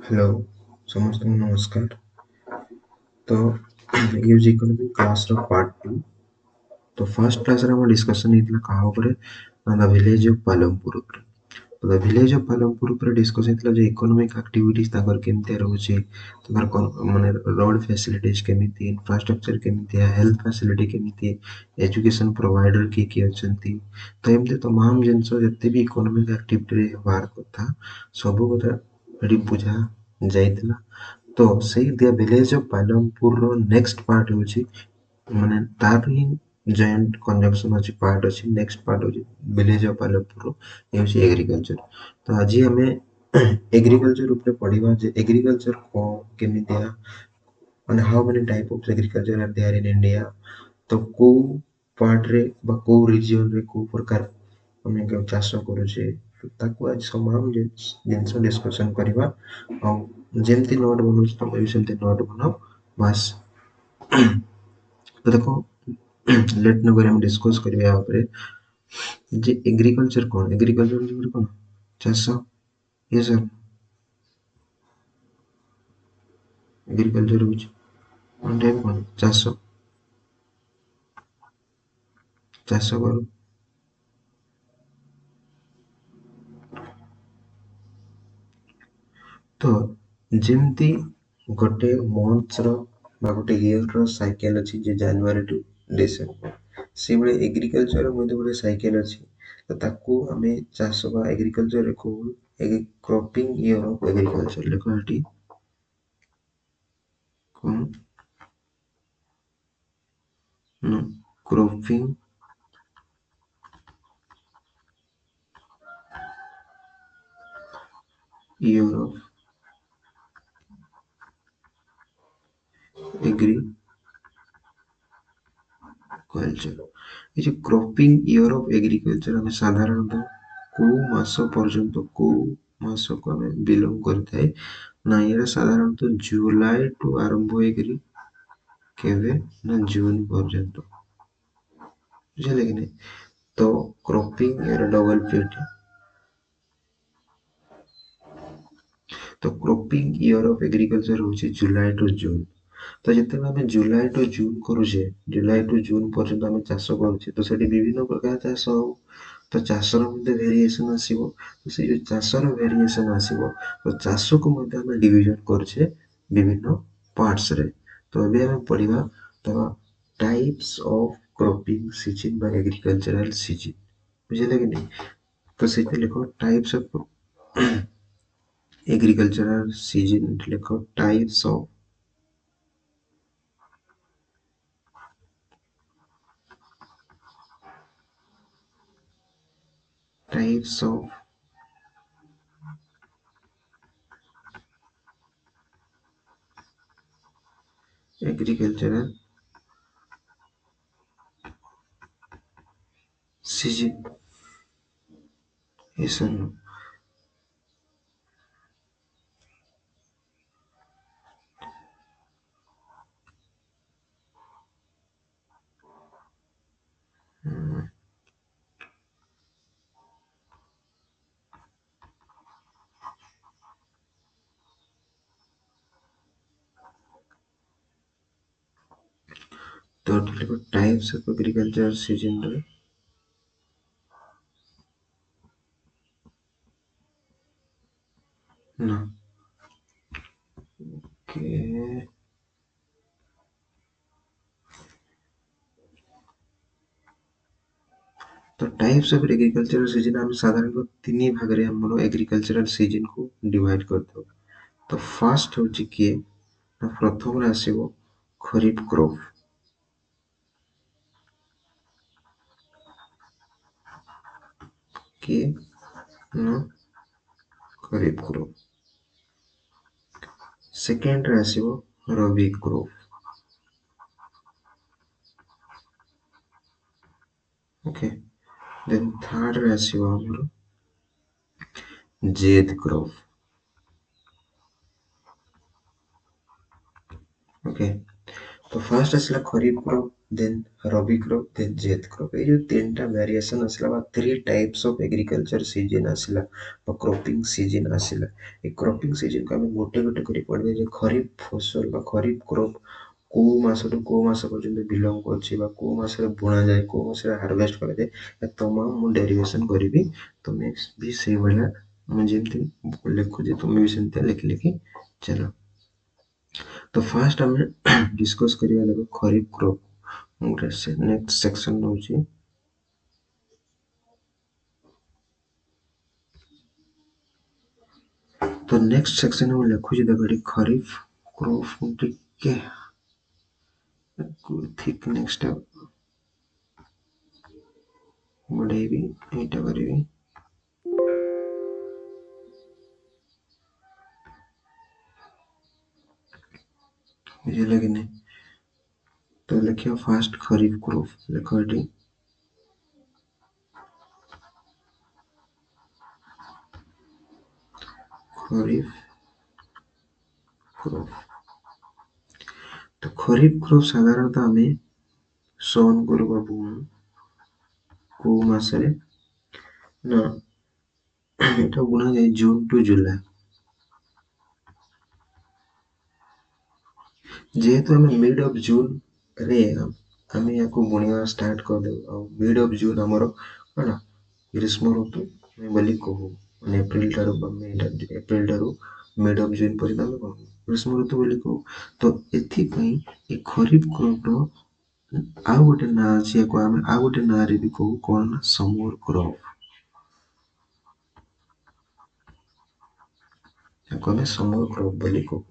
Hello समस्त को नमस्कार। तो ये हूँ इकोनॉमिक क्लास रो पार्ट 2। तो फर्स्ट क्लास रे हम डिस्कशन हेतला कहा ऊपर द विलेज ऑफ पालमपुर ऊपर। तो द विलेज ऑफ पालमपुर ऊपर डिस्कस हेतला जो इकोनॉमिक एक्टिविटीज ताकर केमते रहउची, ताकर माने रोड फैसिलिटीज केमिति, इंफ्रास्ट्रक्चर केमिति, हेल्थ फैसिलिटी केमिति, एजुकेशन प्रोवाइडर किए अछंती। तो एमते तमाम जिनस जते भी इकोनॉमिक एक्टिविटी रे बार कथा सब कथा एडी बुझा जाइतला। तो सेई द विलेज ऑफ पालमपुर रो नेक्स्ट पार्ट होची माने तार ही जॉइंट कंजक्शन अछि पार्ट अछि। नेक्स्ट पार्ट होची विलेज ऑफ पालमपुर रो ये होची एग्रीकल्चर। तो आज हमें एग्रीकल्चर ऊपर पढ़िबा जे एग्रीकल्चर को केमितिया माने how many type of agriculture are there in India. तो को पार्ट रे बा को रीजन रे को प्रकार ଆମେ କେଉଁ ଚାଷ କରୁଛେ ତାକୁ ଆଜି ସମାନ ଜିନିଷ ଡିସ୍କସନ୍ କରିବା। ଆଉ ଯେମିତି ନୋଟ୍ ବନଉଛୁ ତମେ ବି ସେମିତି ନୋଟ୍ ବନାଅ ବାସ୍। ତ ଦେଖ ଲେଟ୍ ନ କରି ଆମେ ଡିସ୍କସ୍ କରିବା ୟା ଉପରେ ଯେ ଏଗ୍ରିକଲଚର କ'ଣ। ଏଗ୍ରିକଲଚର ହେଉଛି କ'ଣ? ଚାଷ। ୟେସ୍ ସାର୍, ଏଗ୍ରିକଲଚର ହେଉଛି one type କ'ଣ? ଚାଷ। ଚାଷ କରୁ। ତ ଯେମିତି ଗୋଟେ ମନ୍ଥର ବା ଗୋଟେ ଇୟରର ସାଇକେଲ ଅଛି ଯେ ଜାନୁଆରୀ ଟୁ ଡିସେମ୍ବର, ସେଇଭଳି ଏଗ୍ରିକଲଚର ମଧ୍ୟ ଗୋଟେ ସାଇକେଲ ଅଛି। ତ ତାକୁ ଆମେ ଚାଷ ବା ଏଗ୍ରିକଲଚରରେ କହୁ କ୍ରପିଂ ଇୟର ଅଫ୍ ଏଗ୍ରିକଲଚର। ଲେଖ ଏଠି କ'ଣ ନା କ୍ରପିଂ ଇୟର ଅଫ एग्रीकल्चर। ये जो क्रॉपिंग ईयर ऑफ एग्रीकल्चर हमें साधारणतः को मास पर्यंत को मास को हमें बिलोंग करता है ना। ये साधारणतः जुलाई टू आरंभ होइकरी केवे ना जून पर्यंत, बुझले कि नहीं। तो क्रॉपिंग ईयर डबल पीटी। तो क्रॉपिंग ईयर ऑफ एग्रीकल्चर होची जुलाई टू जून। तो ଯେତେବେଳେ ଆମେ ଜୁଲାଇ ଟୁ ଜୁନ୍ କରୁଛେ, ଜୁଲାଇ ଟୁ ଜୁନ୍ ପର୍ଯ୍ୟନ୍ତ ଆମେ ଚାଷ କରୁଛେ, ତ ସେଠି ବିଭିନ୍ନ ପ୍ରକାର ଚାଷ ହବ। ତ ଚାଷର ମଧ୍ୟ ଭେରିଏସନ୍ ଆସିବ। ତ ସେଇ ଯୋଉ ଚାଷର ଭେରିଏସନ୍ ଆସିବ, ତ ଚାଷକୁ ମଧ୍ୟ ଆମେ ଡିଭିଜନ କରୁଛେ ବିଭିନ୍ନ ପାର୍ଟସରେ। ତ ଏବେ ଆମେ ପଢିବା ତ ଟାଇପ୍ସ ଅଫ କ୍ରପିଂ ସିଜିନ୍ ବା ଏଗ୍ରିକଲଚରାଲ ସିଜିନ୍, ବୁଝିଲେ କି ନାହିଁ। ତ ସେଇଠି ଲେଖ ଟାଇପ୍ସ ଅଫ एग्रीकल्चरल सीजन, लिखो types of agricultural season. yes or no? तो लिखो टाइप्स ऑफ एग्रीकल्चरल सीजन रे ना के तो टाइप्स ऑफ एग्रीकल्चरल सीजन हम साधारणतः तीन भाग रे हमरो एग्रीकल्चरल सीजन को डिवाइड करथो। तो फर्स्ट होची कि ना प्रथम रे आसीबो खरीफ क्रॉप। कि ना खरीफ क्रॉप। सेकंड रे आसीबो रबी क्रॉप। ओके, देन थर्ड रे आसीबो हमरो जेद क्रॉप। ओके, तो फर्स्ट आसला खरीफ crop, then Rabi crop, then Zaid crop। এই ଯୋଉ ତିନିଟା ଭେରିଏସନ୍ ଆସିଲା ବା 3 types of agriculture season ଆସିଲା ବା cropping season ଆସିଲା। ଏ cropping season କୁ ଆମେ ଗୋଟେ ଗୋଟେ କରି ପଢିବା ଯେ ଖରିଫ ଫସଲ ବା ଖରିଫ crop କୋଉ ମାସଠୁ କୋଉ ମାସ ପର୍ଯ୍ୟନ୍ତ ବିଲଙ୍ଗ କରୁଛି ବା କୋଉ ମାସରେ ବୁଣାଯାଏ କୋଉ ମାସରେ ହାରଭେଷ୍ଟ କରାଯାଏ, ଏ ତମାମ ମୁଁ ଡେରିଭେସନ୍ କରିବି। ତମେ ବି ସେଇଭଳିଆ ମୁଁ ଯେମିତି ଲେଖୁଛି ତମେ ବି ସେମିତିଆ ଲେଖି ଲେଖି ଚାଲ। ତ ଫାର୍ଷ୍ଟ ଆମେ ଡିସ୍କସ୍ କରିବା ଦେଖ ଖରିଫ କ୍ରପ। ମୁଁ ଗୋଟେ ନେକ୍ସଟ ସେକ୍ସନ ନଉଛି। ତ ନେକ୍ସଟ ସେକ୍ସନ ମୁଁ ଲେଖୁଛି ଦେଖ ଏଠି ଖରିଫ କ୍ରପ। ମୁଁ ଟିକେ ଥିକନେସ୍ ଟା ବଢେଇବି, ଏଇଟା କରିବି। ବୁଝିଲ କି ନାହିଁ? तो लिखिए फास्ट खरीफ क्रॉप लिखो एटी खरीफ क्रॉप। तो खरीफ क्रॉप साधारणतः आम सोन करू बा बुणु को मासरे ना एटा बुणा जाए जून टू जुलाई। जेहेतु आम मिड ऑफ जून रे आम या बुणवा स्टार्ट कर दे मिड ऑफ जून आमर कौन ग्रीष्म ऋतु बोली कहू एप्रिल ठारू एप्रिल ठारू मिड ऑफ जून पर्यंत आम ग्रीष्म ऋतु बोली कहू। तो एथिपाई ए खरीफ क्रॉप रो आउ गोटे ना अच्छी आम आउ गोटे ना रे भी कहू कौन ना समर क्रॉप। आम समर क्रॉप बोली कहू।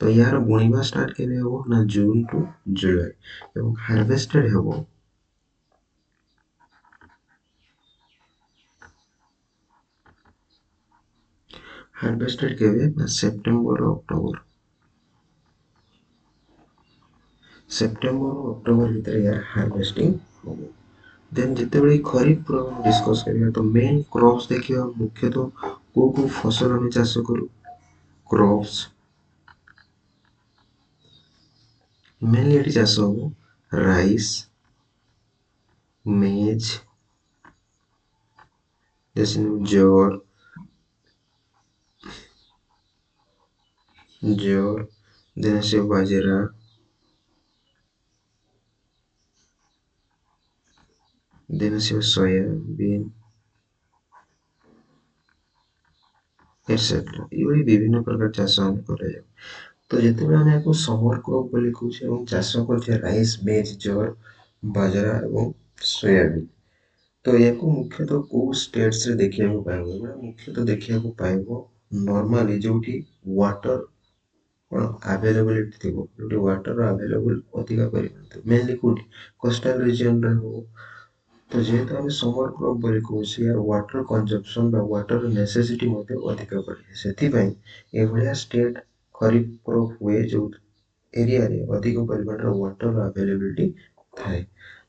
तो यार बुणवा स्टार्ट केबे हो ना जून टू जुलाई एवं हार्वेस्टेड हो हार्वेस्टेड केबे ना सेप्टेम्बर अक्टोबर। सेप्टेम्बर अक्टोबर भीतर यार हार्वेस्टिंग हो। देन जितेबाला खरीफ क्रॉप डिस्कस करिया तो मेन क्रॉप्स देखिए मुख्यतः को फसल आम चाष करू क्रॉप्स मेनली ये चाष हम राइस मेज जर जर देन से बाजरा देन से सोयाबीन एटसेट्रा ये विभिन्न प्रकार चाष आम कर। तो जिते आम या समर क्रॉप बोली कहूँ चाष कर राइस मेज जर बाजरा और सोयाबीन। तो या मुख्यतः को स्टेट्स रे देखा पाइब मुख्यतः देखा पाइब नॉर्मली जो वाटर कौन अवेलेबिलिटी थी जो वाटर अवेलेबल अधिका कर मेनली कौटी कोस्टल रीजन रे हो। तो जेहेतु आम समर क्रॉप बोली कहूँ यार वाटर कंजप्शन बा वाटर नेसेसिटी अधिका पड़े से स्टेट खरीफ क्रॉप हुए जो एरिया रे अधिक परिमाण वाटर अवेलेबिलिटी थाए।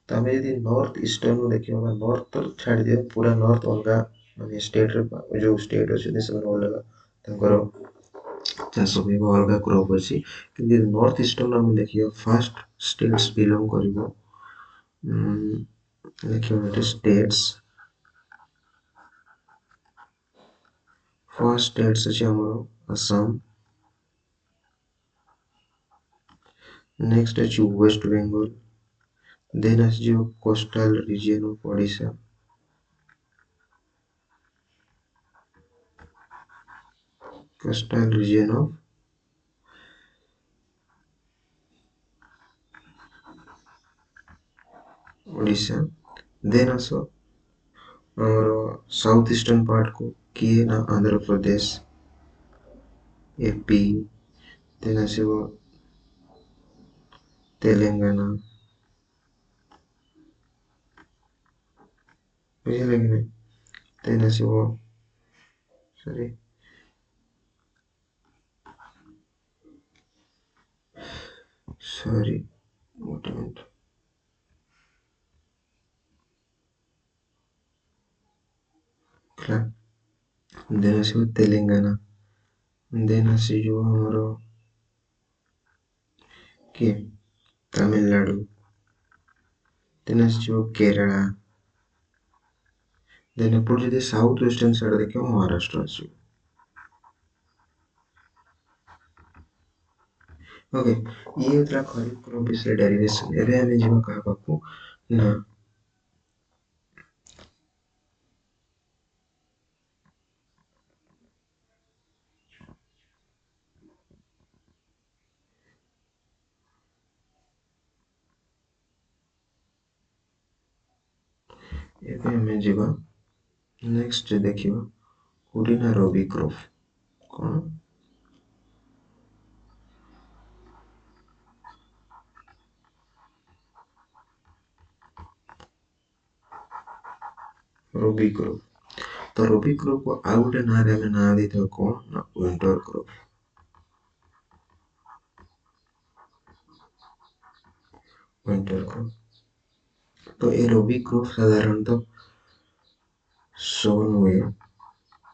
तो आम यदि नॉर्थ ईस्टर्न देखा नॉर्थ तो छाड़ दिया पूरा नॉर्थ अलग माने स्टेट रे जो स्टेट अच्छे अलग चाष अलग क्रॉप अच्छी कि नॉर्थ ईस्टर्न आम देखिए फास्ट स्टेट्स बिलोंग कर देखिए स्टेट्स फर्स्ट स्टेट्स अच्छे आमर आसाम नेक्स्ट अच्छे वेस्ट बेंगल देन आसो coastal region of Odisha coastal region of Odisha then आसो और साउथ ईस्टर्न पार्ट को किए ना Andhra Pradesh AP then also Telangana बुझे कि नहीं then also sorry sorry what minute then also Telangana then आसो हमरो के तमिलनाडु ଦେନ୍ ଆସିଯିବ କେରଳା, ଦେନ୍ ଏପଟେ ଯଦି ସାଉଥ୍ ୱେଷ୍ଟର୍ଣ୍ଣ ସାଇଡ୍ ଦେଖିବ ମହାରାଷ୍ଟ୍ର ଆସିବ। ଓକେ, ଇଏ ହେଉଥିଲା ଖରିଫ କ୍ରପ୍ ବିଷୟରେ ଡେରିଭେସନ୍। ଏବେ ଆମେ ଯିବା କାହା ପାଖକୁ ନା ଏବେ ଆମେ ଯିବା ନେକ୍ସଟ ଦେଖିବା କୋଉଠି ନା ରବି କ୍ରପ୍। କଣ ରବି କ୍ରପ୍। ତ ରବି କ୍ରପ୍ କୁ ଆଉ ଗୋଟେ ନାଁରେ ଆମେ ନାଁ ଦେଇଥାଉ କଣ ନା ୱିଣ୍ଟର କ୍ରପ୍। Winter crop. ତ ଏ ରବି କ୍ରପ୍ ସାଧାରଣତଃ sown ହୁଏ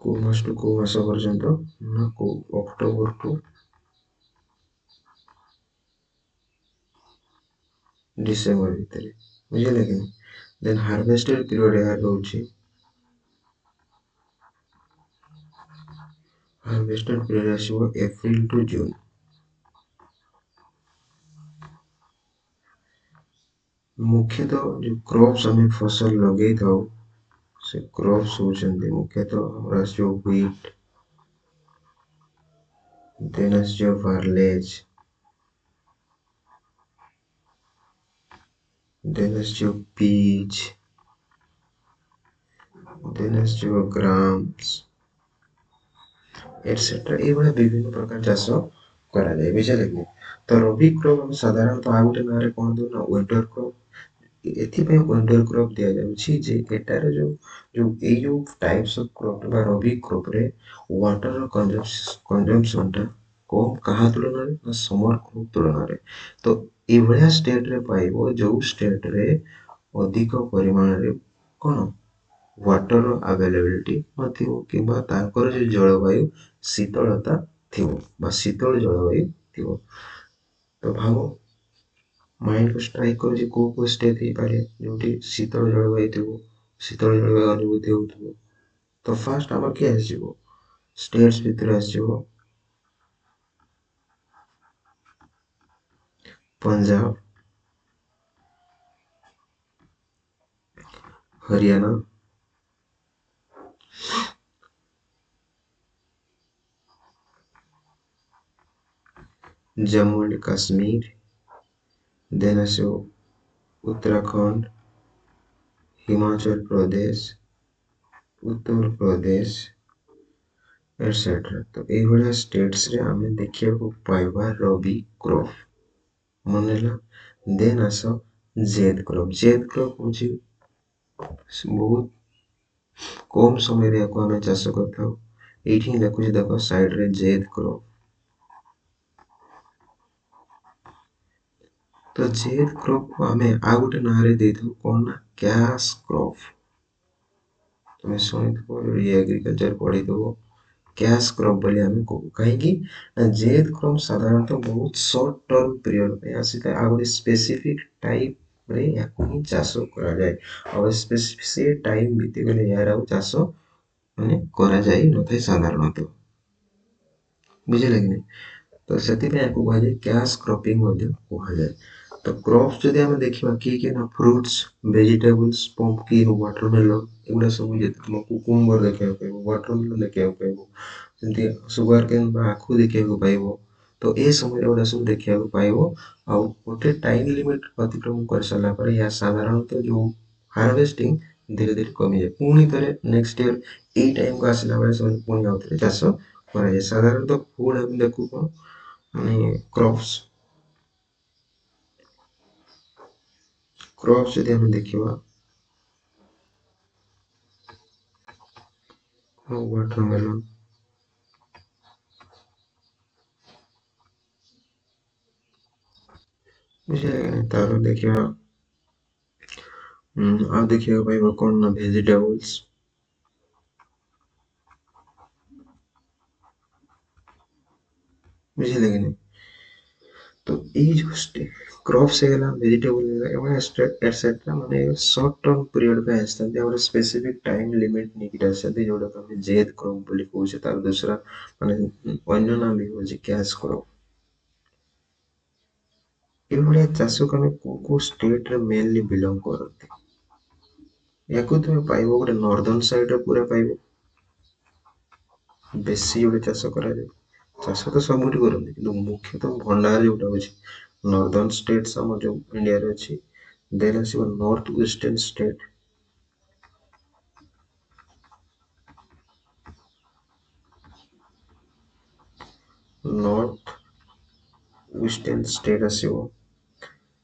କୋଉ ମାସଠୁ କୋଉ ମାସ ପର୍ଯ୍ୟନ୍ତ ନା କୋଉ ଅକ୍ଟୋବର ଟୁ ଡିସେମ୍ବର ଭିତରେ, ବୁଝିଲେ କି? ଦେନ୍ ହାର୍ଭେଷ୍ଟର ପିରିୟଡ଼ ଏହା ରହୁଛି, ହାର୍ଭେଷ୍ଟର ପିରିୟଡ଼ ଆସିବ ଏପ୍ରିଲ ଟୁ ଜୁନ୍। ମୁଖ୍ୟତଃ ଯୋଉ କ୍ରପ୍ସ ଆମେ ଫସଲ ଲଗେଇଥାଉ ସେ କ୍ରପ୍ସ ହଉଛନ୍ତି ମୁଖ୍ୟତଃ ଆମର ଆସିବ ହ୍ୱିଟ୍, ଦେନ୍ ଆସିଯିବ ବାର୍ଲେଜ୍, ଦେନ୍ ଆସିଯିବ ପିଚ୍, ଦେନ୍ ଆସିଯିବ ଗ୍ରାମ୍ସ ଏଟସେଟ୍ରା। ଏଇଭଳିଆ ବିଭିନ୍ନ ପ୍ରକାର ଚାଷ କରାଯାଏ, ବୁଝିଲେ କି? ତ ରବି କ୍ରପ୍ ଆମେ ସାଧାରଣତଃ ଆଉ ଗୋଟେ ନାଁରେ କଣ ଦଉ ନା ୱିଣ୍ଟର କ୍ରପ୍। ଏଥିପାଇଁ ୱିଣ୍ଟର କ୍ରପ୍ ଦିଆଯାଉଛି ଯେ ଏଟାର ଯୋଉ ଟାଇପ୍ସ ଅଫ କ୍ରପ୍ ବା ରବି କ୍ରପରେ ୱାଟର କନଜମ୍ପସନ୍ ଟା କମ୍ କାହା ତୁଳନାରେ ନା ସମର କ୍ରପ୍ ତୁଳନାରେ। ତ ଏଇଭଳିଆ ଷ୍ଟେଟରେ ପାଇବ ଯୋଉ ଷ୍ଟେଟରେ ଅଧିକ ପରିମାଣରେ କଣ ୱାଟର ଆଭେଲେବିଲିଟି ନଥିବ କିମ୍ବା ତାଙ୍କର ଯୋଉ ଜଳବାୟୁ ଶୀତଳତା ଥିବ ବା ଶୀତଳ ଜଳବାୟୁ ଥିବ। ତ ଭାବ ମାଇଣ୍ଡକୁ ଷ୍ଟ୍ରାଇକ୍ କରୁଛି କୋଉ କୋଉ ଷ୍ଟେଟ୍ ହେଇପାରେ ଯୋଉଠି ଶୀତଳ ଜଳବାୟୁ ଥିବ, ଶୀତଳ ଜଳବାୟୁ ଅନୁଭୂତି ହଉଥିବ। ତ ଫାର୍ଷ୍ଟ ଆମର କିଏ ଆସିଯିବ ଷ୍ଟେଟ୍ସ ଭିତରେ ଆସିଯିବ ପଞ୍ଜାବ, ହରିୟାଣା, ଜମ୍ମୁ ଆଣ୍ଡ କାଶ୍ମୀର, ଦେନ୍ ଆସିବ ଉତ୍ତରାଖଣ୍ଡ, ହିମାଚଳ ପ୍ରଦେଶ, ଉତ୍ତର ପ୍ରଦେଶ ଏଟସେଟ୍ରା। ତ ଏଇଭଳିଆ ଷ୍ଟେଟ୍ସରେ ଆମେ ଦେଖିବାକୁ ପାଇବା ରବି କ୍ରପ୍। ମନେ ହେଲା? ଦେନ୍ ଆସ ଜେଦ୍ କ୍ରପ୍। ଜେଦ୍ କ୍ରପ୍ ହଉଛି ବହୁତ କମ୍ ସମୟରେ ୟାକୁ ଆମେ ଚାଷ କରିଥାଉ। ଏଇଠି ହିଁ ଲେଖୁଛି ଦେଖ ସାଇଡରେ ଜେଦ୍ କ୍ରପ୍। ତ ଜେଦ୍ କ୍ରପ୍ ଆମେ ଆଉ ଗୋଟେ ନାଁରେ ଦେଇଥାଉ କଣ ନା କ୍ୟାଶ୍ କ୍ରପ୍। ତମେ ଶୁଣିଥିବ ଏଗ୍ରିକଲଚର ପଢିଥିବ କ୍ୟାଶ୍ କ୍ରପ୍ ବୋଲି ଆମେ କହୁ। କାହିଁକି ନା ଜେଦ୍ କ୍ରପ୍ ସାଧାରଣତଃ ବହୁତ ସର୍ଟ ଟର୍ମ ପିରିୟଡ଼ ପାଇଁ ଆସିଥାଏ ଆଉ ଗୋଟେ ସ୍ପେସିଫିକ୍ ଟାଇପ୍ରେ ୟାକୁ ହିଁ ଚାଷ କରାଯାଏ। ଆଉ ସେ ଟାଇମ୍ ବିତିଗଲେ ଏହାର ଆଉ ଚାଷ ମାନେ କରାଯାଇ ନଥାଏ ସାଧାରଣତଃ, ବୁଝିଲେ କି ନାହିଁ? ତ ସେଥିପାଇଁ ୟାକୁ କୁହାଯାଏ କ୍ୟାଶ୍ କ୍ରପିଂ ମଧ୍ୟ କୁହାଯାଏ। ତ କ୍ରପ୍ସ ଯଦି ଆମେ ଦେଖିବା କିଏ ନା ଫ୍ରୁଟ୍ସ, ଭେଜିଟେବଲ୍ସ, ପମ୍ପକିନ୍, ୱାଟରମେଲନ୍ ଏଗୁଡ଼ା ସବୁ ଯେତେ କୁକୁମ୍ବର ଦେଖିବାକୁ ପାଇବ, ୱାଟରମେଲନ୍ ଦେଖିବାକୁ ପାଇବ, ଯେମିତି ସୁଗାର କେନ୍ ବା ଆଖୁ ଦେଖିବାକୁ ପାଇବ। ତ ଏ ସମୟରେ ଏଗୁଡ଼ା ସବୁ ଦେଖିବାକୁ ପାଇବ। ଆଉ ଗୋଟେ ଟାଇମ୍ ଲିମିଟ୍ ଅତିକ୍ରମ କରିସାରିଲା ପରେ ଏହା ସାଧାରଣତଃ ଯୋଉ ହାର୍ଭେଷ୍ଟିଂ ଧୀରେ ଧୀରେ କମିଯାଏ। ପୁଣି ଥରେ ନେକ୍ସଟ ଇୟର ଏଇ ଟାଇମକୁ ଆସିଲା ବେଳେ ସେମାନେ ପୁଣି ଆଉଥରେ ଚାଷ କରାଯାଏ। ସାଧାରଣତଃ ଫୁଡ୍ ଆମେ ଦେଖୁ କଣ ମାନେ କ୍ରପ୍ସ ଯଦି ଆମେ ଦେଖିବା ୱାଟରମେଲନ୍, ବୁଝିଲେ? ତାର ଦେଖିବା ଆଉ ଦେଖିବାକୁ ପାଇବା କଣ ନା ଭେଜିଟେବଲ୍ସ, ବୁଝିଲେ କି ନାହିଁ? ତ ଏଇ ଯୋଉ क्रॉप्स ହେଇଗଲା ଭେଜିଟେବୁଲ ହେଇଗଲା ଏଭଳିଆ ଏଟसेट्ରା ମାନେ ସର୍ଟ ଟର୍ମ ପିରିୟଡ଼ ପାଇଁ ଆସିଥାନ୍ତି ଆମର ସ୍ପେସିଫିକ ଟାଇମ ଲିମିଟ ନେଇକି ଆସିଥାନ୍ତି ଯୋଉଟାକୁ ଆମେ ଜେଦ୍ କ୍ରପ ବୋଲି କହୁଛେ ତାର ଦୂସରା ମାନେ ଅନ୍ୟ ନାମ ବି ହଉଛି କ୍ୟାଶ କ୍ରପ। ଏଭଳିଆ ଚାଷକୁ ଆମେ କୋଉ କୋଉ ଷ୍ଟେଟରେ ମେନଲି ବିଲଙ୍ଗ କରନ୍ତି ୟାକୁ ତୁମେ ପାଇବ ଗୋଟେ ନର୍ଦର୍ନ ସାଇଡରେ ପୁରା ପାଇବ ବେଶୀ ଗୋଟେ ଚାଷ କରାଯାଏ ଚାଷ ତ ସବୁଠି କରନ୍ତି କିନ୍ତୁ ମୁଖ୍ୟତଃ ଭଣ୍ଡାର ଯୋଉଟା ଅଛି ନର୍ଦର୍ନ ଷ୍ଟେଟ୍ସ ଆମର ଯୋଉ ଇଣ୍ଡିଆରେ ଅଛି ଦେନ୍ ଆସିବ north western state north western state ଆସିବ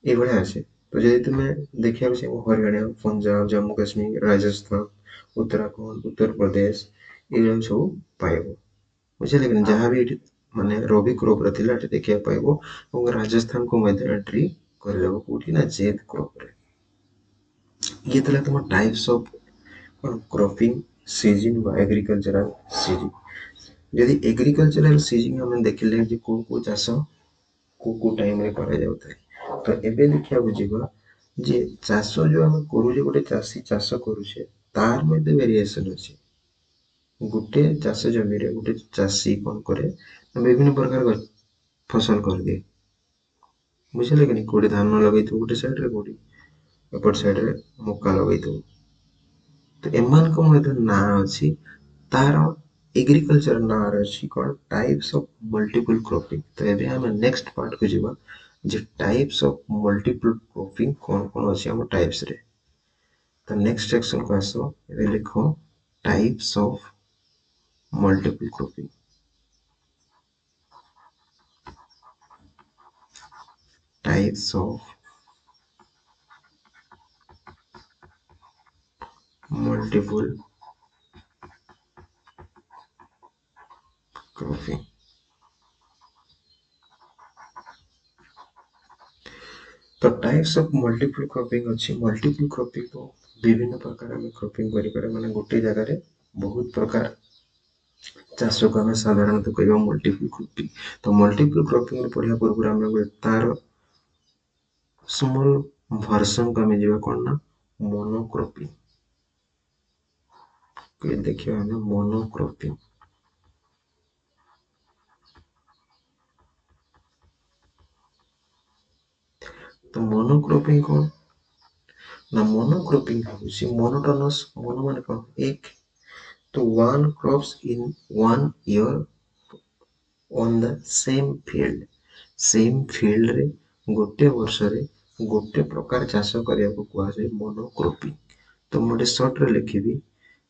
ଏଇଭଳିଆ ଅଛି ତ ଯଦି ତୁମେ ଦେଖିବାକୁ ଚାହିଁବ ହରିୟାଣା ପଞ୍ଜାବ ଜାମ୍ମୁ କାଶ୍ମୀର ରାଜସ୍ଥାନ ଉତ୍ତରାଖଣ୍ଡ ଉତ୍ତରପ୍ରଦେଶ ଏଇଗୁଡା ସବୁ ପାଇବ ବୁଝିଲେ କି ଯାହା ବି ଏଠି ମାନେ ରବି କ୍ରପରେ ଥିଲା ଏଠି ଦେଖିବାକୁ ପାଇବ ଏବଂ ରାଜସ୍ଥାନକୁ ମଧ୍ୟ ଏଣ୍ଟ୍ରି କରିଦେବ କୋଉଠି ନା ଜେଦ୍ କ୍ରପରେ ଇଏ ଥିଲା ତମ ଟାଇପ୍ସ ଅଫ କଣ କ୍ରପିଂ ସିଜିନ୍ ବା ଏଗ୍ରିକଲଚରାଲ ସିଜିନ୍ ଯଦି ଏଗ୍ରିକଲଚରାଲ ସିଜିନ୍ ଆମେ ଦେଖିଲେ ଯେ କୋଉ କୋଉ ଚାଷ କୋଉ କୋଉ ଟାଇମରେ କରାଯାଉଥାଏ ତ ଏବେ ଦେଖିବାକୁ ଯିବା ଯେ ଚାଷ ଯୋଉ ଆମେ କରୁଛେ ଗୋଟେ ଚାଷୀ ଚାଷ କରୁଛେ ତାର ମଧ୍ୟ ଭେରିଏସନ ଅଛି ଗୋଟେ ଚାଷ ଜମିରେ ଗୋଟେ ଚାଷୀ କଣ କରେ ବିଭିନ୍ନ ପ୍ରକାର ଫସଲ କରିଦିଏ ବୁଝିଲେ କି କୋଉଠି ଧାନ ଲଗେଇଥିବ ଗୋଟେ ସାଇଡରେ କୋଉଠି ଏପଟ ସାଇଡରେ ମକା ଲଗେଇଥିବ ତ ଏମାନଙ୍କ ମଧ୍ୟ ନାଁ ଅଛି ତାର ଏଗ୍ରିକଲଚର ନାଁରେ ଅଛି କଣ ଟାଇପ୍ସ ଅଫ ମଲ୍ଟିପଲ କ୍ରପିଂ ତ ଏବେ ଆମେ ନେକ୍ସଟ ପାର୍ଟକୁ ଯିବା ଯେ ଟାଇପ୍ସ ଅଫ ମଲ୍ଟିପଲ କ୍ରପିଂ କଣ କଣ ଅଛି ଆମ ଟାଇପ୍ସରେ ତ ନେକ୍ସଟ ସେକ୍ସନକୁ ଆସ ଏବେ ଲେଖ types of multiple cropping types of multiple cropping तो टाइप्स ऑफ मल्टीपल क्रॉपिंग अच्छी मल्टीपल क्रॉपिंग तो विभिन्न प्रकार में क्रॉपिंग करिपारे माने गोटे जगह रे बहुत प्रकार चाष को आम साधारणतः कहवा मल्टीपल क्रॉपिंग तो मल्टीपल क्रॉपिंग पढ़िया पूर्व आम तार स्मॉल वर्जन को आम जा कौन ना मोनोक्रॉपिंग देखिए आम मोनोक्रॉपिंग तो मोनोक्रॉपिंग कौन ना मोनोक्रॉपिंग हूँ मोनोटोनस मोनो माने कौन एक तो one crops in 1 year on the same field रे गोटे वर्ष रे गोटे प्रकार चाष करिया को कुहाଯାଏ मोनोक्रॉपिंग तो मोटे शॉर्ट रे लिखिबी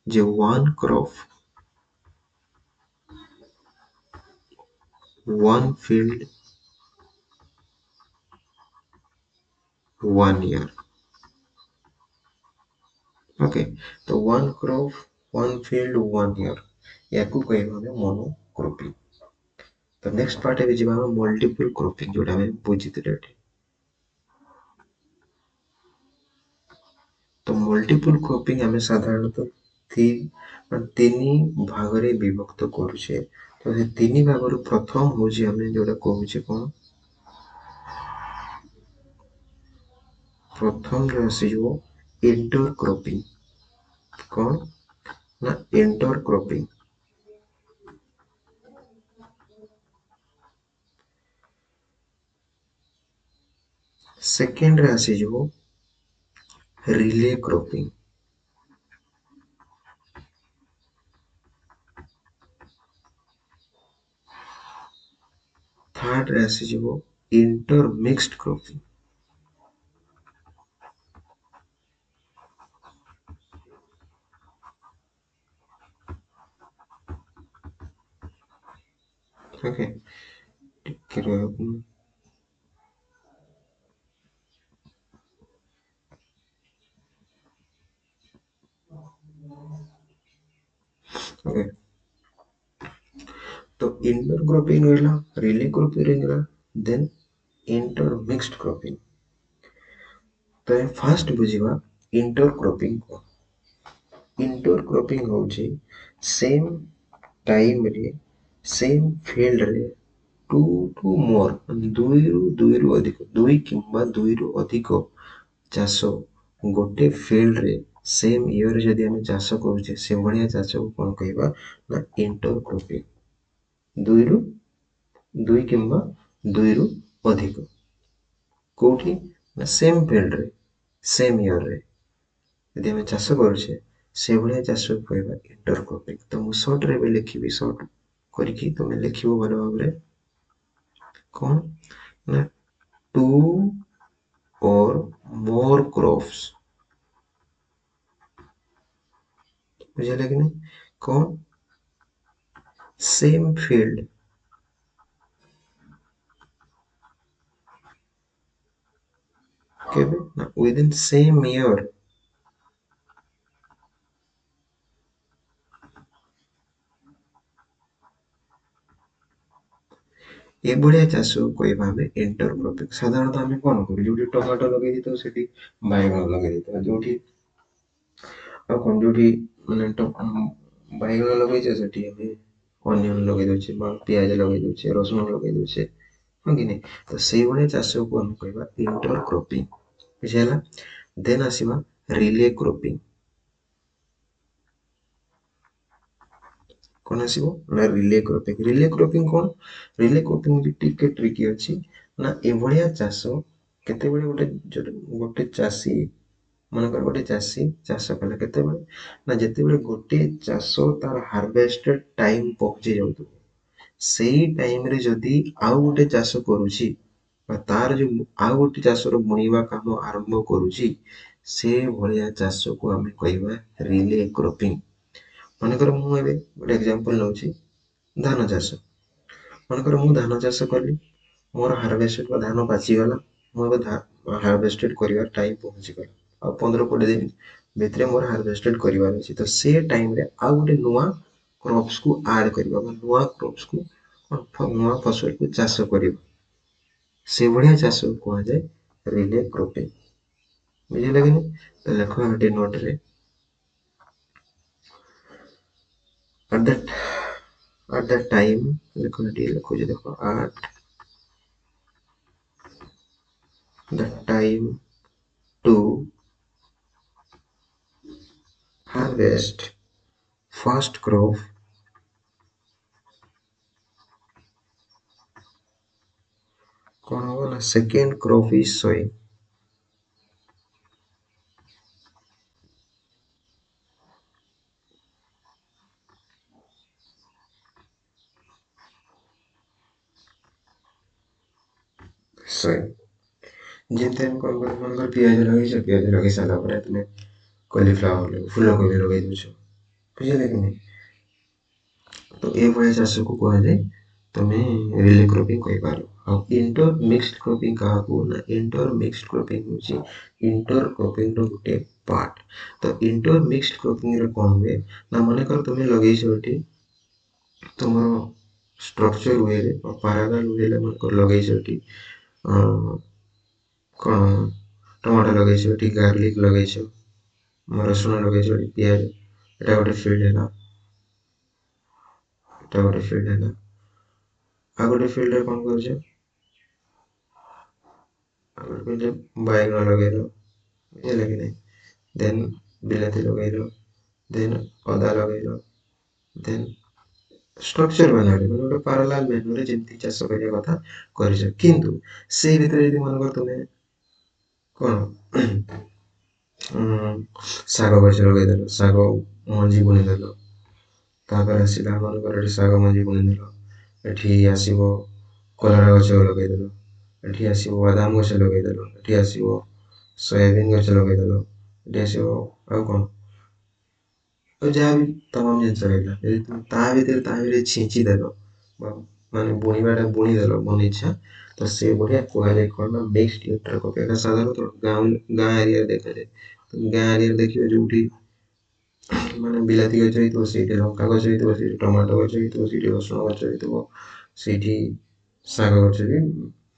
जे one crop one field 1 year okay तो one crop one field 1 year याकू कहबा हमें मोनोक्रॉपिंग तो नेक्स्ट पार्ट है जिबा हम मल्टीपल क्रॉपिंग जोटा हमें बुझिथिले एठी तो मल्टीपल क्रॉपिंग हमें साधारणतः तीन भागरे विभक्त करूछे तो से तीन भागरु प्रथम होची हमें जोटा कहूचे कोन प्रथम जो आसीजो इंटर क्रॉपिंग कौन ना इंटर क्रॉपिंग सेकेंड रे आसीजो रिले क्रॉपिंग थर्ड रे आसीजो इंटर मिक्स्ड क्रॉपिंग ओके टिके रहबू ओके तो इंटर क्रॉपिंग रहला रिले क्रॉपिंग रहला देन इंटर मिक्स्ड क्रॉपिंग तो फास्ट बुझिबा इंटर क्रॉपिंग को इंटर क्रॉपिंग होची सेम टाइम रे सेम फील्ड रे ଟୁ ଟୁ ମୋର ଦୁଇରୁ ଅଧିକ, ଦୁଇ କିମ୍ବା ଦୁଇରୁ ଅଧିକ ଚାଷ ଗୋଟେ ଫିଲ୍ଡରେ ସେମ୍ ଇୟରରେ ଯଦି ଆମେ ଚାଷ କରୁଛେ ସେଭଳିଆ ଚାଷକୁ କ'ଣ କହିବା ନା ଇଣ୍ଟରକ୍ରପିଂ। ଦୁଇରୁ ଦୁଇ କିମ୍ବା ଦୁଇରୁ ଅଧିକ କୋଉଠି ନା ସେମ୍ ଫିଲ୍ଡରେ ସେମ୍ ଇୟରରେ ଯଦି ଆମେ ଚାଷ କରୁଛେ ସେଭଳିଆ ଚାଷକୁ କହିବା ଇଣ୍ଟରକ୍ରପିଂ। ତ ମୁଁ ସର୍ଟରେ ଏବେ ଲେଖିବି, ସର୍ଟ କରିକି ତମେ ଲେଖିବ ଭଲ ଭାବରେ। କ'ଣ ନା ଟୁ or more crops, ବୁଝିଲେ କି ନାହିଁ? କ'ଣ ସେମ୍ ଫିଲ୍ଡ କେବେ ନା within same year, ଏଭଳିଆ ଚାଷକୁ କହିବା ଆମେ ଇଣ୍ଟରକ୍ରପିଂ। ସାଧାରଣତଃ ଆମେ କ'ଣ କରୁ, ଯୋଉଠି ଟମାଟୋ ଲଗେଇ ଦେଇଥାଉ ସେଠି ବାଇଗଣ ଲଗେଇ ଦେଇଥାଉ, ଯୋଉଠି ଆଉ କ'ଣ ଯୋଉଠି ମାନେ ବାଇଗଣ ଲଗେଇଛେ ସେଠି ଆମେ ଅନିଅନ ଲଗେଇ ଦଉଛେ ବା ପିଆଜ ଲଗେଇ ଦଉଛେ, ରସୁଣ ଲଗେଇ ଦଉଛେ, ହଁ କି ନାହିଁ? ତ ସେଇଭଳିଆ ଚାଷକୁ ଆମେ କହିବା ଇଣ୍ଟରକ୍ରପିଂ। ବୁଝିହେଲା? ଦେନ୍ ଆସିବା ରିଲେ କ୍ରପିଂ। କ'ଣ ଆସିବ ନା ରିଲେ କ୍ରପିଂ। ରିଲେ କ୍ରପିଂ କ'ଣ? ରିଲେ କ୍ରପିଂ ବି ଟିକେ ଟ୍ରିକି ଅଛି। ନା ଏଭଳିଆ ଚାଷ କେତେବେଳେ ଗୋଟେ ଚାଷୀ, ମନେକର ଗୋଟେ ଚାଷୀ ଚାଷ କଲା କେତେବେଳେ ନା ଯେତେବେଳେ ଗୋଟେ ଚାଷ ତାର ହାରଭେଷ୍ଟେଡ ଟାଇମ ପହଞ୍ଚି ଯାଉଥିବ, ସେଇ ଟାଇମରେ ଯଦି ଆଉ ଗୋଟେ ଚାଷ କରୁଛି ବା ତାର ଯୋଉ ଆଉ ଗୋଟେ ଚାଷର ବୁଣିବା କାମ ଆରମ୍ଭ କରୁଛି, ସେ ଭଳିଆ ଚାଷକୁ ଆମେ କହିବା ରିଲେ କ୍ରପିଂ। ମନେକର ମୁଁ ଏବେ ଗୋଟେ ଏକ୍ସାମ୍ପଲ ନେଉଛି, ଧାନ ଚାଷ। ମନେକର ମୁଁ ଧାନ ଚାଷ କଲି, ମୋର ହାରଭେଷ୍ଟେଡ ବା ଧାନ ପାଚିଗଲା, ମୁଁ ଏବେ ହାରଭେଷ୍ଟେଡ କରିବାର ଟାଇମ ପହଞ୍ଚିଗଲା, ଆଉ 15-20 ଦିନ ଭିତରେ ମୋର ହାରଭେଷ୍ଟେଡ କରିବାର ଅଛି। ତ ସେ ଟାଇମରେ ଆଉ ଗୋଟେ ନୂଆ କ୍ରପ୍ସକୁ ଆଡ କରିବା ବା ନୂଆ କ୍ରପ୍ସକୁ ନୂଆ ଫସଲକୁ ଚାଷ କରିବା, ସେଭଳିଆ ଚାଷକୁ କୁହାଯାଏ ରିଲେ କ୍ରପିଂ। ବୁଝିଲେ କି ନାହିଁ? ତ ଲେଖ ଗୋଟେ ନୋଟରେ, at that time, ଲେଖ ଏଠି ଲେଖୁଛି ଦେଖ, at the time to harvest first crop, କ'ଣ ହବ ନା second crop is sowing। sowing ଯେମିତି ଆମେ କ'ଣ କରୁ, ମନେକର ପିଆଜ ଲଗେଇଛ, ପିଆଜ ଲଗେଇ ସାରିଲା ପରେ ତୁମେ କଲିଫ୍ଲାୱାର ଫୁଲକୋବି ଲଗେଇ ଦେଉଛ, ବୁଝିଲେ କି ନାହିଁ? ତ ଏଭଳିଆ ଚାଷକୁ କୁହାଯାଏ ତମେ ରିଲେ କ୍ରପିଂ କହିପାର। ଆଉ ଇଣ୍ଟର ମିକ୍ସଡ କ୍ରପିଂ କାହାକୁ ନା ଇଣ୍ଟର ମିକ୍ସଡ କ୍ରପିଂ ହେଉଛି ଇଣ୍ଟର କ୍ରପିଂର ଗୋଟେ ପାର୍ଟ। ତ ଇଣ୍ଟର ମିକ୍ସଡ କ୍ରପିଂରେ କ'ଣ ହୁଏ ନା ମନେକର ତୁମେ ଲଗେଇଛ ଏଠି ତୁମର ଷ୍ଟ୍ରକ୍ଚର ୱେରେ ବା ପାରାଲାଲ ୱେରେ ମନେକର ଲଗେଇଛ ଏଠି କ'ଣ ଟମାଟୋ ଲଗେଇଛ, ଏଠି ଗାର୍ଲିକ ଲଗେଇଛ, ରସୁଣ ଲଗେଇଛ, ଏଠି ପିଆଜ, ଏଟା ଗୋଟେ ଫିଲ୍ଡ ହେଲା, ଏଟା ଗୋଟେ ଫିଲ୍ଡ ହେଲା। ଆଉ ଗୋଟେ ଫିଲ୍ଡରେ କ'ଣ କରୁଛ, ଆଉ ଗୋଟେ ଫିଲ୍ଡରେ ବାଇଗଣ ଲଗେଇଲ, ବୁଝିଲେ କି ନାହିଁ? ଦେନ୍ ବିଲାତି ଲଗେଇଲ, ଦେନ୍ ଅଦା ଲଗେଇଲ, ଦେନ୍ ଷ୍ଟ୍ରକ୍ଚର ମ୍ୟାନରରେ ମାନେ ଗୋଟେ ପାରାଲାଲ ମ୍ୟାନରରେ ଯେମିତି ଚାଷ କରିବା କଥା କରିଛ। କିନ୍ତୁ ସେଇ ଭିତରେ ଯଦି ମନେକର ତୁମେ କ'ଣ ଶାଗ ଗଛ ଲଗେଇଦେଲ, ଶାଗ ମଞ୍ଜି ବୁଣିଦେଲ, ତାପରେ ଆସିଲା ମନେକର ଏଠି ଶାଗ ମଞ୍ଜି ବୁଣିଦେଲ, ଏଠି ଆସିବ କଲରା ଗଛ ଲଗେଇଦେଲ, ଏଠି ଆସିବ ବାଦାମ ଗଛ ଲଗେଇଦେଲ, ଏଠି ଆସିବ ସୋୟାବିନ୍ ଗଛ ଲଗେଇଦେଲ, ଏଠି ଆସିବ ଆଉ କ'ଣ ଆଉ ଯାହା ବି ତମାମ ଜିନିଷ ରହିଲା, ଯଦି ତୁମେ ତା ଭିତରେ ଛିଞ୍ଚି ଦେଲ ବା ମାନେ ବୁଣିବାଟା ବୁଣିଦେଲ ମନ ଇଚ୍ଛା, ତ ସେ ବଢ଼ିଆ କୁହାଯାଏ କ'ଣ ନା ମିକ୍ସଡ ଇଣ୍ଟରକ୍ରପିଂ। ଏଇଟା ସାଧାରଣତଃ ଗାଁ ଏରିଆରେ ଦେଖାଯାଏ। ଗାଁ ଏରିଆରେ ଦେଖିବେ ଯୋଉଠି ମାନେ ବିଲାତି ଗଛ ହେଇଥିବ ସେଇଠି ଲଙ୍କା ଗଛ ହେଇଥିବ, ସେଇଠି ଟମାଟୋ ଗଛ ହେଇଥିବ, ସେଇଠି ରସୁଣ ଗଛ ହେଇଥିବ, ସେଇଠି ଶାଗ ଗଛ ବି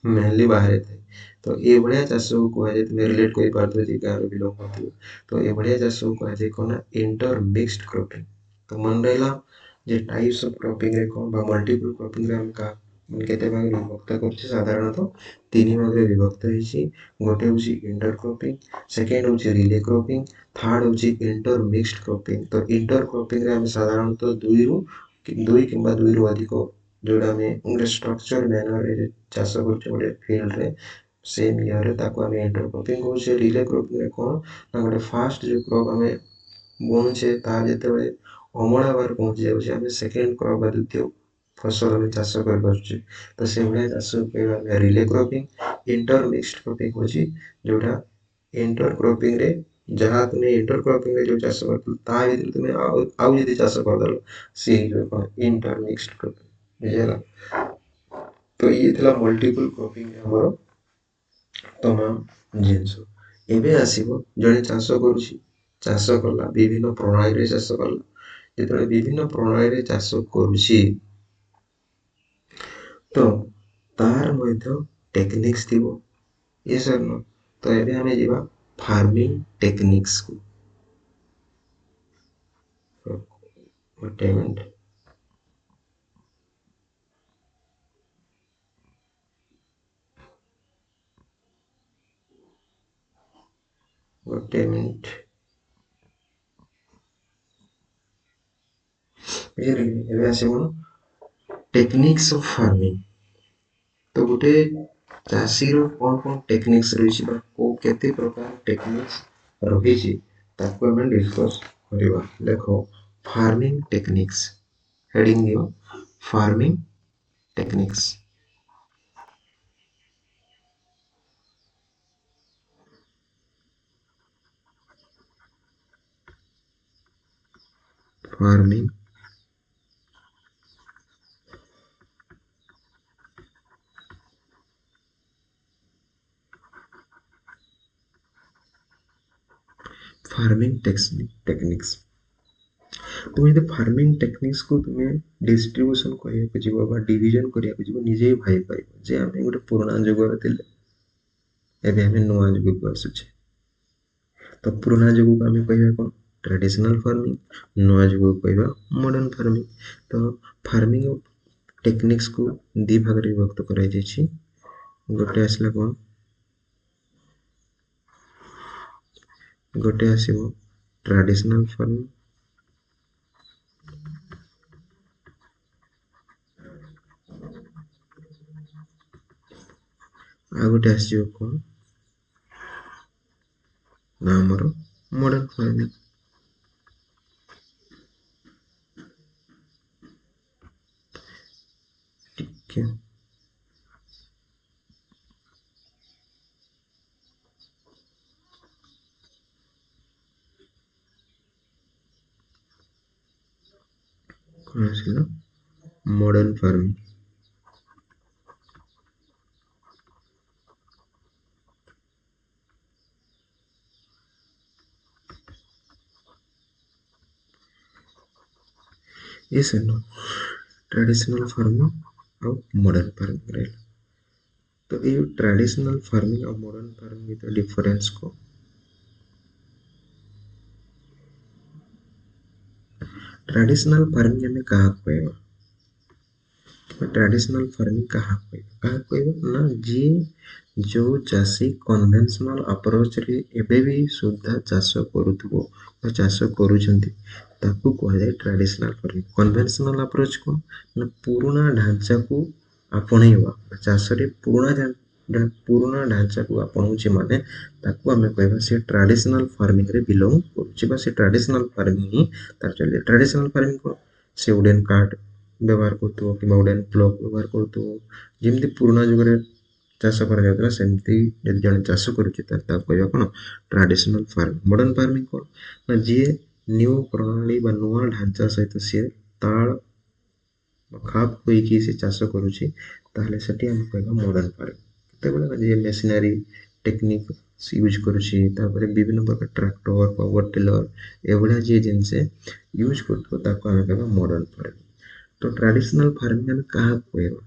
ମେନଲି ବାହାରେ ଥାଏ। ତ ଏଇଭଳିଆ ଚାଷକୁ କୁହାଯାଏ, ତୁମେ ରିଲେଟ୍ କରିପାରୁଥିବ ଯେ ଗାଁର ବିଲଙ୍ଗ କରୁଥିବ। ତ ଏଭଳିଆ ଚାଷକୁ କୁହାଯାଏ କ'ଣ ନା ଇଣ୍ଟର ମିକ୍ସଡ କ୍ରପିଂ। ତ ମନେ ରହିଲା ଯେ ଟାଇପ୍ସ ଅଫ କ୍ରପିଂରେ କ'ଣ ବା ମଲ୍ଟିପଲ କ୍ରପିଂରେ ଆମେ केते भाग विभक्त करछि साधारणतः तीन भाग रे विभक्त होइछि गोटे होछि इंटर क्रॉपिंग सेकंड होछि रिले क्रॉपिंग थर्ड होछि इंटर मिक्स्ड क्रॉपिंग तो इंटर क्रॉपिंग रे हम साधारणतः दुई किंबा दुई रु अधिक जोड़ा में गोटे स्ट्रक्चर मैनर रे चाष करछि गोटे फील्ड रे सेम ईयर रे ताको हम इंटर क्रॉपिंग होछि रिले क्रॉपिंग रे कोन ना गोटे फास्ट जो क्रॉप हमें बुणुछे ताहा जेतेबेले अमଳ ହେବାରେ ପହଞ୍ଚି ଯାଉଛି ଆମେ ସେକେଣ୍ଡ କ୍ରପ୍ ବା ଦ୍ୱିତୀୟ ଫସଲ ଆମେ ଚାଷ କରିପାରୁଛେ ତ ସେଭଳିଆ ଚାଷକୁ କହିବା ଆମେ relay cropping inter mixed cropping ହେଉଛି ଯୋଉଟା ଇଣ୍ଟର କ୍ରପିଂରେ ଯାହା ତୁମେ ଇଣ୍ଟର କ୍ରପିଂରେ ଯୋଉ ଚାଷ କରିଥିଲ ତା ଭିତରେ ତୁମେ ଆଉ ଯଦି ଚାଷ କରିଦେଲ ସିଏ ହେଇଯିବ କ'ଣ ଇଣ୍ଟର ମିକ୍ସଡ କ୍ରପିଂ ବୁଝିହେଲା ତ ଇଏ ଥିଲା ମଲ୍ଟିପଲ କ୍ରପିଂ ଆମର ତମାମ ଜିନିଷ ଏବେ ଆସିବ ଜଣେ ଚାଷ କରୁଛି ଚାଷ କଲା ବିଭିନ୍ନ ପ୍ରଣାଳୀରେ ଚାଷ କଲା ଯେତେବେଳେ ବିଭିନ୍ନ ପ୍ରଣାଳୀରେ ଚାଷ କରୁଛି ତ ତାର ମଧ୍ୟ ଟେକ୍ନିକ୍ସ ଥିବ ୟେସ୍ ଅର୍ नो ତ ଏବେ ଆମେ ଯିବା ଫାର୍ମିଂ ଟେକ୍ନିକ୍ସକୁ ଗୋଟେ ମିନିଟ୍ ଗୋଟେ ମିନିଟ୍ ବୁଝିଲେ କି ଏବେ ଆସିବ ଟେକ୍ନିକ୍ସ ଅଫ ଫାର୍ମିଂ ତ ଗୋଟେ ଚାଷୀର କ'ଣ ଟେକ୍ନିକ୍ସ ରହିଛି ବା କୋଉ କେତେ ପ୍ରକାର ଟେକ୍ନିକ୍ସ ରହିଛି ତାକୁ ଆମେ ଡିସ୍କସ୍ କରିବା ଦେଖ ଫାର୍ମିଂ ଟେକ୍ନିକ୍ସ ହେଡିଂ ଦିଅ farming techniques farming farming techniques तुम यदि फार्मिंग टेक्निक्स को तुम्हें डिस्ट्रीब्यूशन करने जीव बा डिविजन करने जीव निजे भाई पार जे आम गोटे पुराना जुगर थिले एबे आम नुआ जुग को आसुचे तो पुराना जुग को आम कह कौन ट्रेडिशनल फार्मिंग नुआ जुग को कह मॉडर्न फार्मिंग तो फार्मिंग टेक्निक्स को दी भाग रे विभक्त कराई जाइछि गोटे आसला कौन गोटे आसीबो ट्रेडिशनल फार्मिंग आ गोटे आसीबो कौन ना हमर मॉडर्न फार्मिंग ठीक है कौन आसीला मॉडर्न फार्मिंग ये नो ट्रेडिशनल फार्मिंग और मॉडर्न फार्मिंग रहा तो ये ट्रेडिशनल फार्मिंग और मॉडर्न फार्मिंग भीतर डिफरेंस को ट्रेडिशनल फार्मिंग हमें कहा कहबा ट्रेडिशनल फार्मिंग कहा कहबा ना जी जो चाषी कन्वेंशनल अप्रोच रे एबे भी सुद्धा चाष करूथबो बा चाष करूछंती ताकू कह जाए ट्रेडिशनल फार्मिंग कन्वेंशनल अप्रोच को ना पुराना ढांचा को आपणेबा चाष रे पुराना ढांचा को आपणुचे माने ताकू हमें कहबा से ट्रेडिशनल फार्मिंग रे बिलोंग करूची बा से ट्रेडिशनल फार्मिंग ही तार चले ट्रेडिशनल फार्मिंग को से वुडन कार्ड व्यवहार करथबो कि वुडन प्लग व्यवहार करथबो जेमती पुराना जुगरे चाष करा जाउतला सेमती यदि जने चाष करूची ताकू कहबा कोन ट्रेडिशनल फार्मिंग मॉडर्न फार्मिंग को ना जे न्यू प्रणाली बा नुआ ढांचा सहित सी ताल खाप होइकी से चाष करूची ताहले सेठी हम कहबा मॉडर्न फार्मिंग केतेबेले जे मेशिनरी टेक्निक यूज करूची तापरे विभिन्न प्रकार ट्रैक्टर पावर टिलर एवढा जे जिनसे यूज करथबो ताकू हम कहबा मॉडर्न फार्मिंग तो ट्रेडिशनल फार्मिंग हम कहा कहबा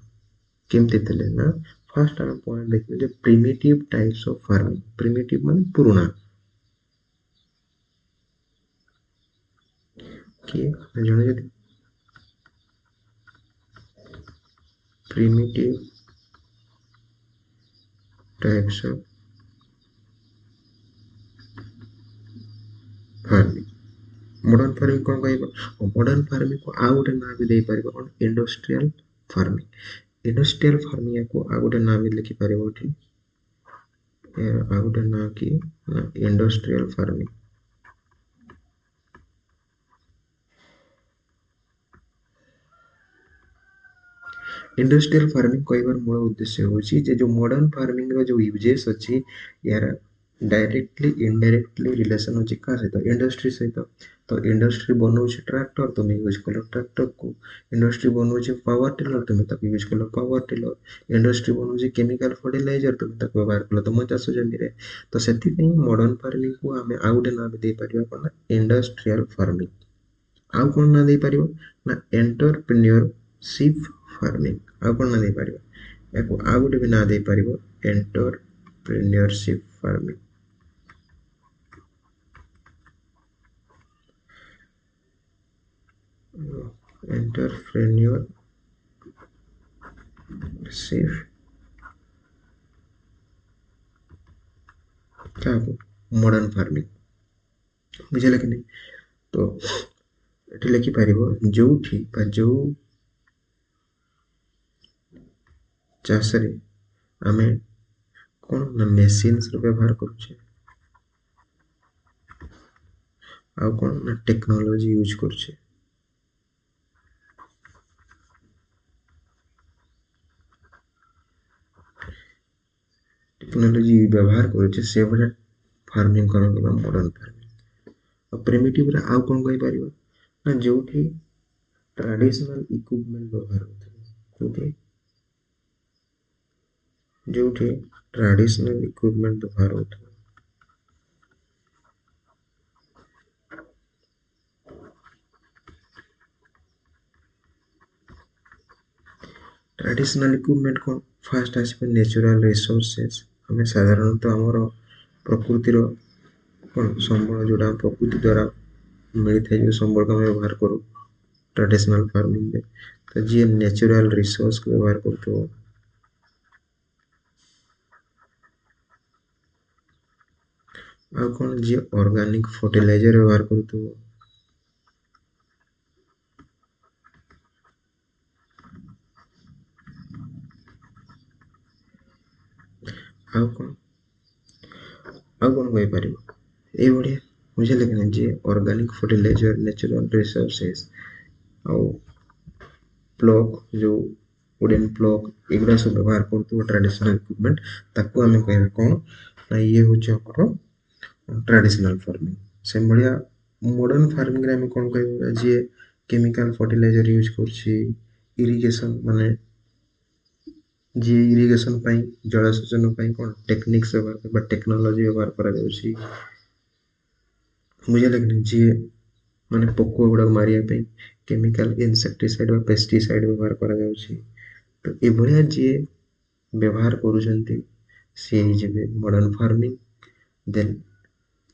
केमते थिले ना फर्स्ट हम पॉइंट देखिए जे primitive types of farming primitive माने पुराना कि जने जदि primitive types of farming. Modern farming कौन कहबो? मॉडर्न फार्मिंग को आ गोटे ना भी दे परिबो कोन इंडस्ट्रियल फार्मिंग. इंडस्ट्रियल फार्मिंग को आ गोटे ना भी लिखि परिबो कि आ गोटे ना कि इंडस्ट्रियल फार्मिंग. इंडस्ट्रियल फार्मिंग कहबार मूल उद्देश्य होची जे जो मॉडर्न फार्मिंग रो जो यूजेस अछि यार डायरेक्टली इनडायरेक्टली रिलेशन अछि का सहित इंडस्ट्री सहित. तो इंडस्ट्री बनौछि ट्रैक्टर तुम यूज कलो ट्रैक्टर को. इंडस्ट्री बनौछि पावर टिलर तुम ताको यूज कलो पावर टिलर. इंडस्ट्री बनौछि केमिकल फर्टिलाइजर तुम ताको व्यवहार कलो तुम चाष जमी रे. तो सेति पई मॉडर्न फार्मिंग को हमें आ गोटे नाम दे परिबा कोन इंडस्ट्रियल फार्मिंग. आउ कोन ना दे परिबो ना एंटरप्रेन्योरशिप फार्मिंग. आउ कोन ना दे परिबो एको आ गोटे भी ना दे परिबो एंटरप्रेन्योरशिप फार्मिंग. एंटरप्रेन्योरशिप क्या मॉडर्न फार्मिंग बुझले कि नहीं. तो एठी लिखि परिबो जोठी बा जो चाषरे आमे कोन ना मेसिन्स रो व्यवहार करूछे आ कोन ना टेक्नोलॉजी यूज करूछे. टेक्नोलॉजी व्यवहार करूछे से बडा फार्मिंग करन के मॉडर्न फार्मिंग. आ प्रिमिटिव रे आ कोन कहि परिबो ना जोठी ट्रेडिशनल इक्विपमेंट व्यवहार होते जोठी ट्रेडिशनल इक्विपमेंट व्यवहार होते. ट्रेडिशनल इक्विपमेंट को फास्ट आसपे नेचुरल रिसोर्सेस. हमें साधारणतः हमर प्रकृतिर कोन संबल जोड़ा प्रकृति द्वारा मिलता है जो संबल का व्यवहार करो ट्रेडिशनल फार्मिंग में. तो जी नेचुरल रिसोर्स को व्यवहार करते हो आ कोन जी ऑर्गेनिक फर्टिलाइजर व्यवहार करते हो आ कोन कहि परिबो ए बढिया बुझले कि जे ऑर्गेनिक फर्टिलाइजर नेचुरल रिसोर्सेस आ प्लग जो वुडन प्लग एगुड़ा सब व्यवहार करते ट्रेडिशनल इक्विपमेंट ताको आमे कहबा कोन ना ये होचे हमर ट्रेडिशनल फार्मिंग. से बढ़िया मॉडर्न फार्मिंग रे आमे कोन कहबा जे केमिकल फर्टिलाइजर यूज करछि इरिगेशन माने जी इरिगेशन पई जलसेचन पई कोन टेक्निक्स व्यवहार करबा टेक्नोलॉजी व्यवहार करा जाउछि बुझले कि जी माने पोको गुडा मारिया पे केमिकल इंसेक्टिसाइड व पेस्टिसाइड व्यवहार करा जाउछि. तो ए भलिया जे व्यवहार करूछंती से जेबे मॉडर्न फार्मिंग. देन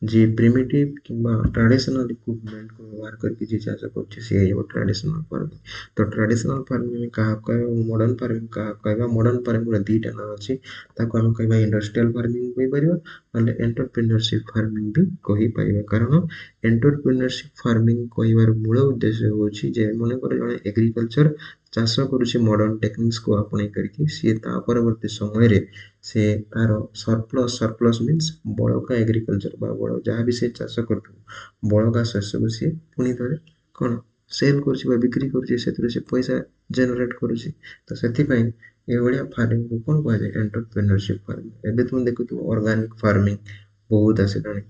जे प्रिमिटिव किंबा ट्रेडिशनल इक्विपमेंट को व्यवहार करके जे चाष करछे से हो ट्रेडिशनल फार्मिंग. तो ट्रेडिशनल फार्मिंग में कहा कहबा मॉडर्न फार्मिंग कहा कहबा मॉडर्न फार्मिंग रे दीटा ना अछि ताको हम कहबा इंडस्ट्रियल फार्मिंग कहि परिबा माने एंटरप्रेन्योरशिप फार्मिंग भी कहि परिबा. कारण एंटरप्रेन्योरशिप फार्मिंग कहिबार मूल उद्देश्य होछि जे मने कर जने एग्रीकल्चर चाष करूछि मॉडर्न टेक्निक्स को अपने करके सी ता परवर्ती समय रे से तार सरप्लस मीन्स बड़का एग्रीकल्चर बा बड़ जहाँ भी से चाष करथु बड़का शस्य को सी पुनी थरे कोन सेल करछि बा बिक्री करछि सेतरे से पैसा जनरेट करछि. तो सेति पई ए बढिया फार्मिंग को कोन कहै छै एंटरप्रेन्योरशिप फार्मिंग. एबे तुम देखु तु ऑर्गेनिक फार्मिंग बहुत आसिलानी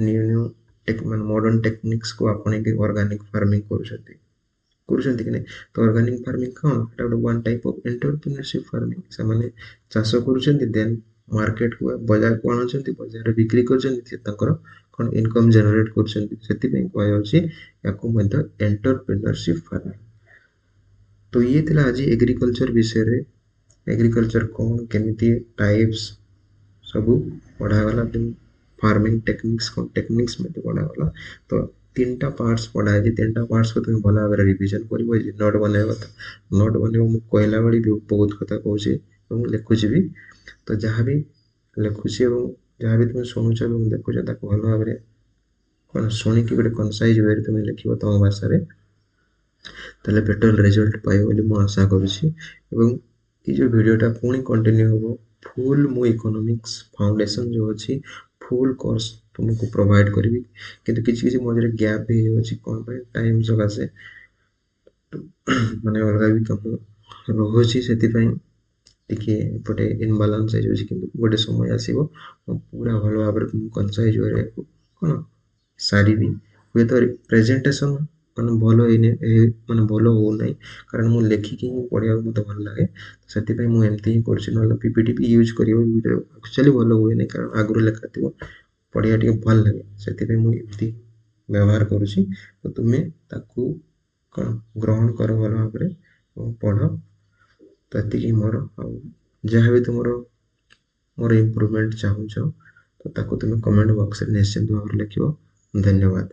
न्यू टेक मान मॉडर्न टेक्निक्स को अपने के ऑर्गेनिक फार्मिंग करूछंती कि नहीं. तो ऑर्गेनिक फार्मिंग कौन एटा one type of entrepreneurship farming. से माने चाष करूछंती देन मार्केट को बाजार को आणछंती बाजार बिक्री करछंती से ताकर कोन इनकम जनरेट करछंती सेति पे कहै अछि याको मध्य एंटरप्रेन्योरशिप फार्मिंग. तो ये थिला आज एग्रीकल्चर विषय रे एग्रीकल्चर कोन केमिति टाइप्स सब पढ़ा वाला फार्मिंग टेक्निक्स को टेक्निक्स में पढ़ा वाला. तो तीनटा पार्ट्स पढ़ा है, तीनटा पार्ट्स को तुम भल भाव रिविजन कर नोट बनवा कथा नोट बनवा मुझे कहला बेली भी बहुत कथा कहूँ लिखुची भी तो जहाँ भी लिखुची जहाँ भी तुम शुणुच देखुच भल भाव कौन शुणिक गोटे कनसाइज वे तुम लिख तुम भाषा ताले बेटर रिजल्ट पाइब बोली मु आशा करुच्ची ये जो वीडियोटा पुणी कंटिन्यू हम फुल मु इकोनॉमिक्स फाउंडेशन जो अच्छी फुल कोर्स तुमको प्रोवाइड करी किंतु किसी किसी मझे गैप भी हो कौन टाइम सकाशे माने अलग भी कम रोचे से टिके एपटे इनबालांस हो गोटे समय आसो पूरा भल भाव कनसाइज वे कौन सारी हुए तो प्रेजेंटेशन माने भल माने भल हो ना कारण मुझे लेखिकी पढ़ा मत भल लगे से मुझे ही कर पीपीटी भी यूज कर एक्चुअली भल हुए नहीं कारण आगुरी लेखा थी पढ़ा टे भल लगे से मुझे व्यवहार करुच्ची तो तुम्हें ताकू कौन ग्रहण कर भल भाव पढ़ तो ये मोर जहाँ भी तुम मोर इम्प्रूवमेंट चाहूच तो ताकू तुम्हें कमेंट बॉक्स में निश्चिंत भाव लिख धन्यवाद।